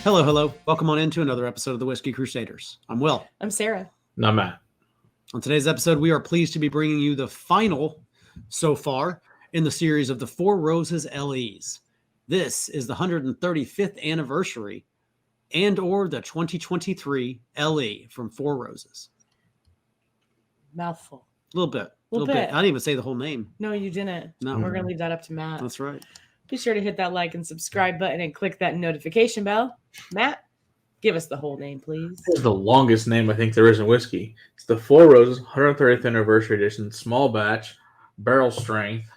Hello, hello. Welcome on into another episode of the Whiskey Crusaders. I'm Will. I'm Sarah. And I'm Matt. On today's episode, we are pleased to be bringing you the final so far in the series of the Four Roses LEs. This is the 135th anniversary and or the 2023 LE from Four Roses. Mouthful. A little bit. I didn't even say the whole name. No, you didn't. No. We're going to leave that up to Matt. That's right. Be sure to hit that like and subscribe button and click that notification bell. Matt, give us the whole name, please. This is the longest name I think there is in whiskey. It's the Four Roses 130th Anniversary Edition, small batch, barrel strength.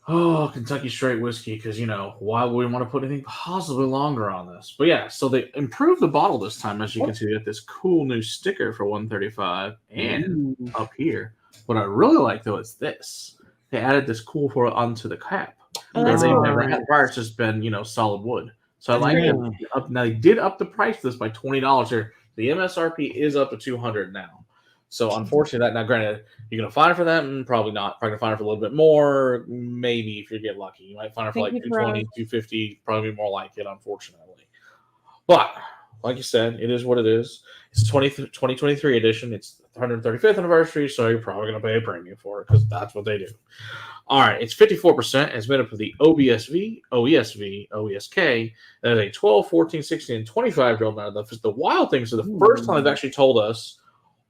Oh, Kentucky straight whiskey, because, why would we want to put anything possibly longer on this? But yeah, so they improved the bottle this time. As you can see, they got this cool new sticker for 135 and up here. What I really like, though, is this. They added this cool foil onto the cap. Oh, that's they cool. never had prior. It's just been, solid wood. So I like it. Now, they did up the price for this by $20 here. The MSRP is up to $200 now. So, unfortunately, now, granted, you're going to find it for that? Probably not. Probably going to find it for a little bit more. Maybe if you get lucky. You might find it for like $220, $250. Probably more like it, unfortunately. But, like you said, it is what it is. It's 2023 edition. It's the 135th anniversary, so you're probably going to pay a premium for it because that's what they do. All right, it's 54%. It's made up of the OBSV, OESV, OESK. That is a 12, 14, 16, and 25-year-old. Now, the wild thing is the first time they've actually told us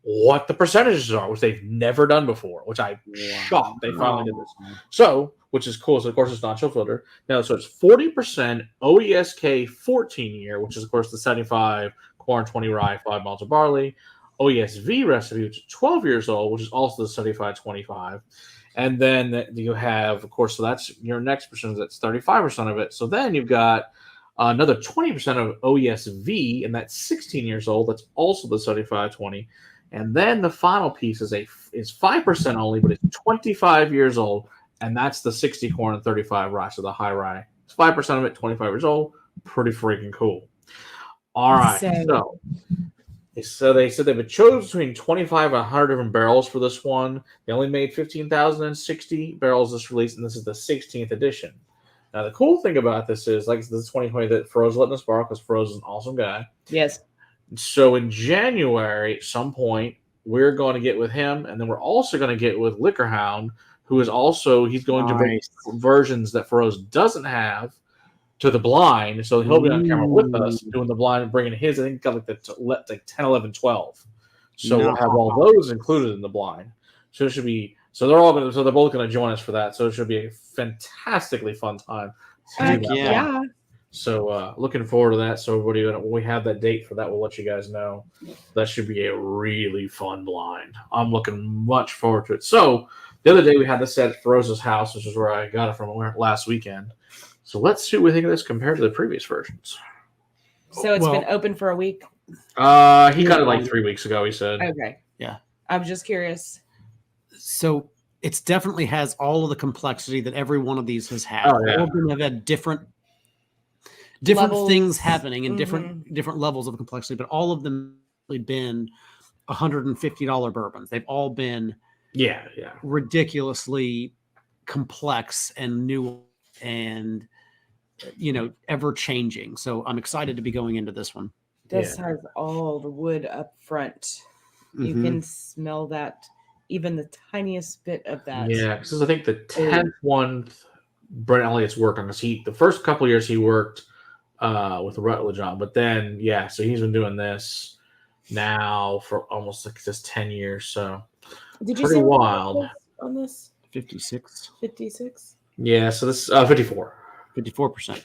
what the percentages are, which they've never done before, which I'm shocked they finally did this. So, which is cool. So, of course, it's non-chill filter. Now, so it's 40% OESK 14-year, which is, of course, the 75 corn, 20 rye, 5 malted barley. OESV recipe, which is 12 years old, which is also the 75-25. And then you have, of course, so that's your next percentage. That's 35% of it. So then you've got another 20% of OESV, and that's 16 years old. That's also the 75-20. And then the final piece is 5% only, but it's 25 years old, and that's the 60 corn and 35 rye, so the high rye. It's 5% of it, 25 years old. Pretty freaking cool. All right, so they said they've chosen between 25 and 100 different barrels for this one. They only made 15,060 barrels this release, and this is the 16th edition. Now, the cool thing about this is, like, this is 2020 that Feroz letting us borrow because Feroz is an awesome guy. Yes. So in January, at some point, we're going to get with him, and then we're also going to get with Liquor Hound, who is also, he's going to bring versions that Feroz doesn't have to the blind, so he'll be on camera with us doing the blind and bringing his. I think got like 10, 11, 12. So we'll have all those included in the blind. So it should be. So they're both going to join us for that. So it should be a fantastically fun time. Yeah. So looking forward to that. So everybody, when we have that date for that, we'll let you guys know. That should be a really fun blind. I'm looking much forward to it. So the other day we had this at Feroz's house, which is where I got it from last weekend. So let's see what we think of this compared to the previous versions. So it's been open for a week? He got it like 3 weeks ago, he said. Okay. Yeah. I'm just curious. So it definitely has all of the complexity that every one of these has had. Oh, yeah. All of them have had different Levels. things happening in different levels of complexity, but all of them have been $150 bourbons. They've all been ridiculously complex and new and ever changing. So I'm excited to be going into this one. This has all the wood up front. You can smell that, even the tiniest bit of that. Yeah, because I think the 10th one, Brent Elliott's worked on, because the first couple of years he worked with Rutledge on, but then so he's been doing this now for almost like just 10 years. So did you pretty say wild on this? 56. 56. Yeah, so this 54. 54%.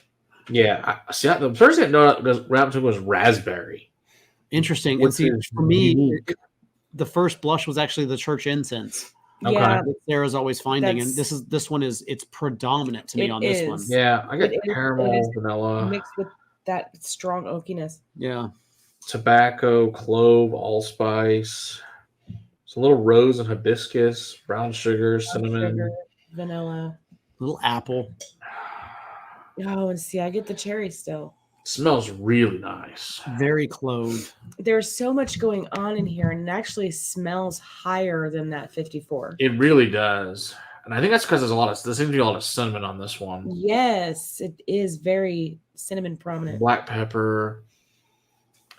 Yeah, the first thing I noticed was raspberry. Interesting. And see, for me, the first blush was actually the church incense. Okay. Yeah, that Sarah's always finding, and this one is predominant to me on this one. Yeah, I got caramel, vanilla, mixed with that strong oakiness. Yeah, tobacco, clove, allspice. It's a little rose and hibiscus, brown sugar, cinnamon, vanilla, little apple. Oh, and see, I get the cherry still. Smells really nice. Very clove. There's so much going on in here, and it actually smells higher than that 54. It really does. And I think that's because there seems to be a lot of cinnamon on this one. Yes, it is very cinnamon prominent. Black pepper,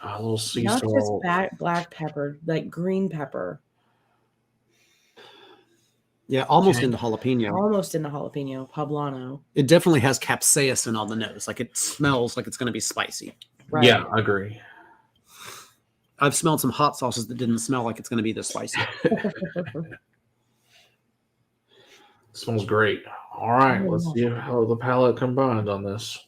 a little sea Not salt. just black pepper, like green pepper. Yeah, almost Okay. into jalapeno. Almost in the jalapeno, poblano. It definitely has capsaicin on the nose. Like it smells like it's going to be spicy. Right. Yeah, I agree. I've smelled some hot sauces that didn't smell like it's going to be this spicy. Smells great. All right, let's see how the palate combined on this.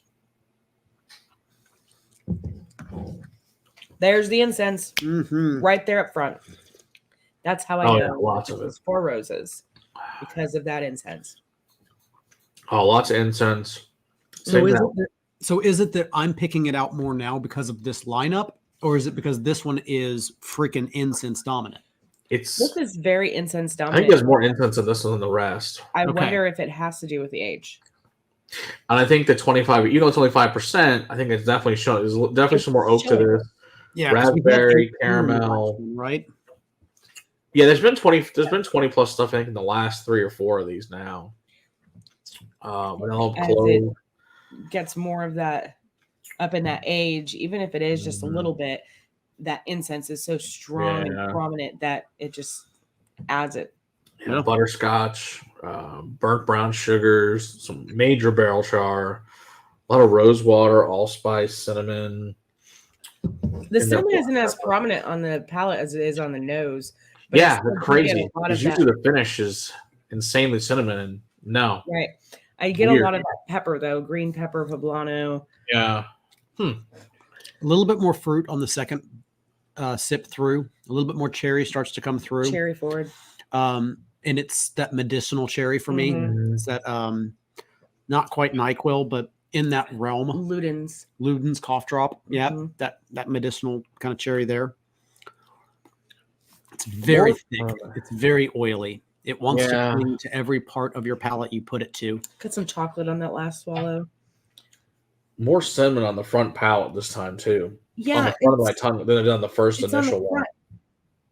There's the incense Mm-hmm. right there up front. That's how I Oh, know yeah, lots this of it. is Four Roses because of that incense. Oh, lots of incense. So Same is, now. it that, so is it that I'm picking it out more now because of this lineup, or is it because this one is freaking incense dominant? It's. This is very incense I think dominant. there's more incense in this one than the rest. I Okay. wonder if it has to do with the age. And I think the 25, even though it's only 5%, I think it's definitely showing. There's definitely It's some more oak to showing. this. Yeah, 'cause we had Raspberry, 18 caramel. last one, right? Yeah, there's been 20 plus stuff I think in the last 3 or 4 of these now. Vanilla As clove. Gets more of that up in that age, even if it is just a little bit. That incense is so strong Yeah. and prominent that it just adds it. Yeah. Butterscotch, burnt brown sugars, some major barrel char, a lot of rose water, allspice, cinnamon. The And cinnamon the- isn't as prominent on the palate as it is on the nose. but Yeah, I still that's do get crazy. a lot Because of that. usually the finish is insanely cinnamon. And no. Right. I get Weird. a lot of that pepper though, green pepper, poblano. Yeah. A little bit more fruit on the second sip through. A little bit more cherry starts to come through. Cherry forward. And it's that medicinal cherry for me. Mhm. It's that not quite NyQuil, but in that realm. Ludens. Luden's cough drop. Yeah, Mhm. that medicinal kind of cherry there. It's very thick. It's very oily. It wants Yeah. to cling to every part of your palate you put it to. Got some chocolate on that last swallow. More cinnamon on the front palate this time, too. On Yeah, the front of my tongue than it did on the first it's on the initial one. front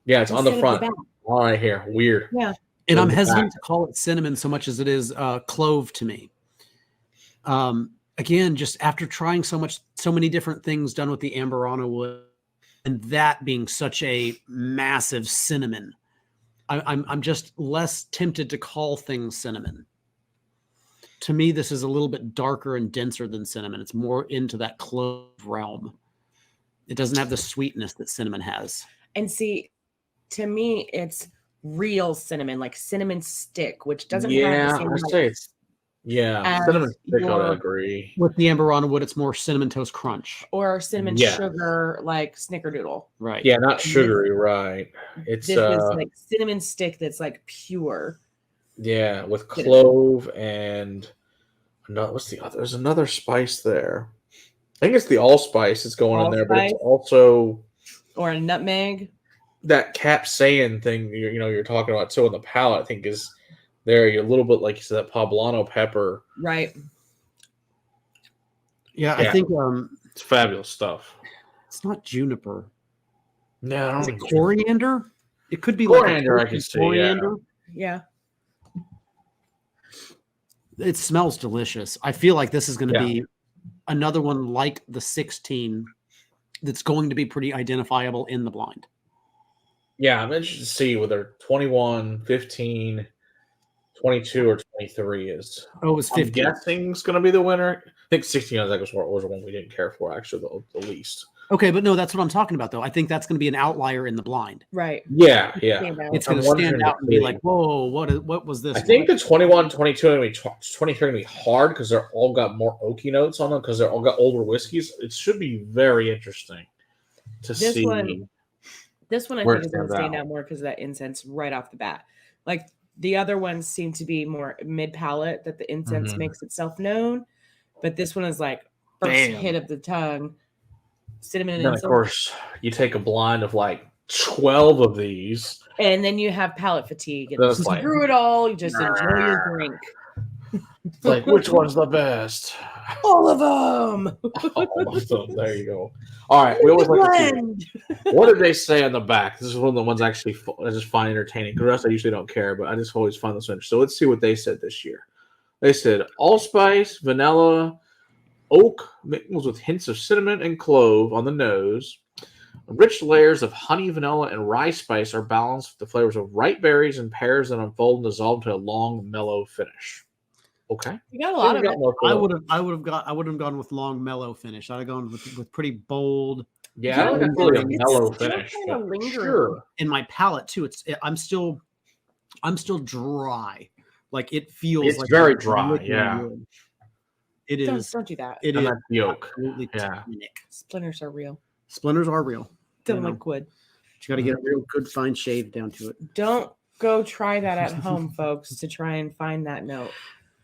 Yeah, it's on the instead of front. back. All right, here. Weird. Yeah. And In I'm the hesitant back. to call it cinnamon so much as it is clove to me. Again, just after trying so many different things done with the Amburana wood, and that being such a massive cinnamon, I'm just less tempted to call things cinnamon. To me, this is a little bit darker and denser than cinnamon. It's more into that clove realm. It doesn't have the sweetness that cinnamon has. And see, to me, it's real cinnamon, like cinnamon stick, which doesn't have Yeah, the same I like, say it's. Yeah, as cinnamon stick, I your- agree. With the Amburana wood, it's more cinnamon toast crunch. or cinnamon Yeah. sugar, like snickerdoodle. Right. Yeah, not sugary, right. It's This is like cinnamon stick that's like pure. yeah, with clove and no, what's the other? There's another spice there. I think it's the allspice that's going in there, but it's Allspice? also Or a nutmeg. that capsaicin thing you're talking about. So in the palate, I think is there. You're a little bit like you said, that poblano pepper. Right. Yeah, I Yeah. think It's fabulous stuff. it's not juniper. No, I Is don't it think coriander? It could be Coriander, like I can see, yeah. Yeah. It smells delicious. I feel like this is going to Yeah. be another one like the 16 that's going to be pretty identifiable in the blind. Yeah, I'm interested to see whether 21, 15, 22, or 23 is. Oh, it was I'm 50. guessing is going to be the winner. I think 16 I think was the one we didn't care for, actually, the least. Okay, but no, that's what I'm talking about, though. I think that's going to be an outlier in the blind. Right. Yeah. Stand out. It's going I'm to stand wondering out and be if like, whoa, what was this? I think the 21, 22, and 23 are going to be hard because they're all got more oaky notes on them because they're all got older whiskeys. It should be very interesting to This see. This one I Where think it is going to stands stand out. out more because of that incense right off the bat. Like the other ones seem to be more mid palate that the incense Mhm. makes itself known, but this one is like first Bam. hit of the tongue, cinnamon and Then, of incense, course, you take a blind of like 12 of these. and then you have palate fatigue and That's like- screw it all. You just enjoy your drink. It's like, which one's the best? All of them. All of them. There you go. All right. We always like to see what did they say on the back. This is one of the ones I just find entertaining. The rest I usually don't care, but I just always find this interesting. So let's see what they said this year. They said allspice, vanilla, oak mingles with hints of cinnamon and clove on the nose. Rich layers of honey, vanilla, and rye spice are balanced with the flavors of ripe berries and pears that unfold and dissolve into a long, mellow finish. Okay, You got a lot of it. I would have gone with long, mellow finish. I'd have gone with pretty bold. Yeah, I don't think it's really a mellow still finish. kinda but lingering. Sure. In my palate too, I'm still dry. Like it feels. It's like very I'm dry, licking yeah. wood. It Don't is. do that. It And is that yolk. absolutely Yeah. tannic. Splinters are real. Splinters are real. Don't You know. like wood. You got to get a real good fine shave down to it. Don't go try that at home, folks, to try and find that note.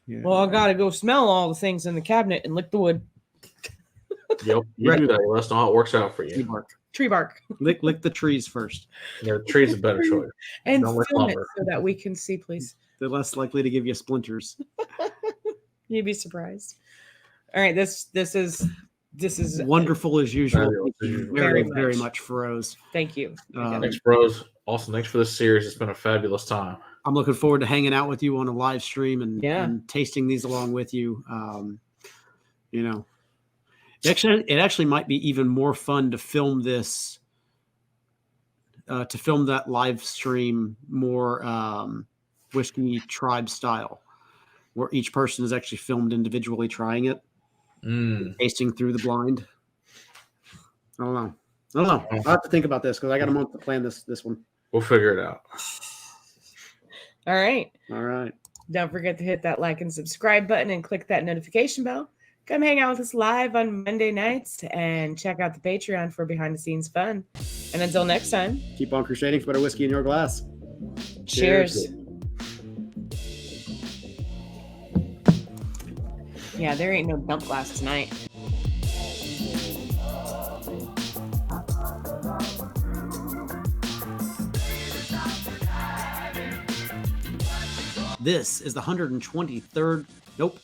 Yeah. Well, I gotta go smell all the things in the cabinet and lick the wood. Yep, you do that. Let us know how it works out for tree you. bark. Tree bark. Lick the trees first. Yeah, the tree's a better choice. And Don't lick film it lumber. so that we can see, please. They're less likely to give you splinters. You'd be surprised. All right, this is Wonderful as usual. Fabulous Thank as you usual. very, Very very much. much, Feroz. Thank you. Thanks, bros. Awesome. Thanks for this series. It's been a fabulous time. I'm looking forward to hanging out with you on a live stream and, Yeah. and tasting these along with you. You know, it actually might be even more fun to film this, to film that live stream more whiskey tribe style, where each person is actually filmed individually trying it, tasting through the blind. I don't know. I'll have to think about this because I got a month to plan this one. We'll figure it out. All right. All right. Don't forget to hit that like and subscribe button and click that notification bell. Come hang out with us live on Monday nights and check out the Patreon for behind the scenes fun. And until next time, Keep on crusading for better whiskey in your glass. cheers. Yeah, there ain't no dump glass tonight. This is the 123rd. Nope.